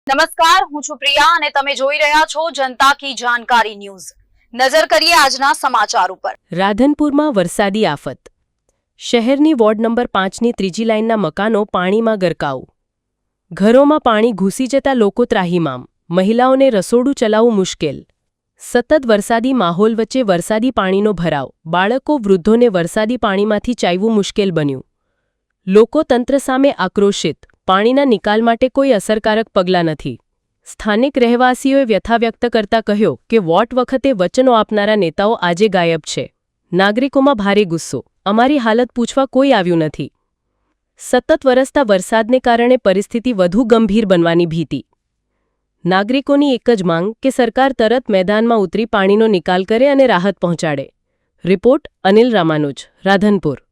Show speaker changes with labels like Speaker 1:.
Speaker 1: નમસ્કાર, હું છું પ્રિયા અને તમે જોઈ રહ્યા છો જનતા કી જાણકારી ન્યૂઝ। નજર કરીએ આજના સમાચાર ઉપર।
Speaker 2: રાધનપુરમાં વરસાદી આફત। શહેરની વોર્ડ નંબર 5ની ત્રીજી લાઇનના મકાનો પાણીમાં ગરકાવ। ઘરોમાં પાણી ઘૂસી જતા લોકો ત્રાહિમામ, મહિલાઓને રસોડું ચલાવવું મુશ્કેલ। સતત વરસાદી માહોલ વચ્ચે વરસાદી પાણીનો ભરાવ, બાળકો વૃદ્ધોને વરસાદી પાણીમાંથી ચાલવું મુશ્કેલ બન્યું। લોકો તંત્ર સામે આક્રોશિત, પાણીના નિકાલ માટે કોઈ અસરકારક પગલાં નથી। સ્થાનિક રહેવાસીઓએ વ્યથા વ્યક્ત કરતા કહ્યું કે વોટ વખતે વચનો આપનારા નેતાઓ આજે ગાયબ છે। નાગરિકોમાં ભારે ગુસ્સો, અમારી હાલત પૂછવા કોઈ આવ્યું નથી। સતત વરસતા વરસાદને કારણે પરિસ્થિતિ વધુ ગંભીર બનવાની ભીતિ। નાગરિકોની એક જ માંગ કે સરકાર તરત મેદાનમાં ઉતરી પાણીનો નિકાલ કરે અને રાહત પહોંચાડે। રિપોર્ટ અનિલ રામાનુજ, રાધનપુર।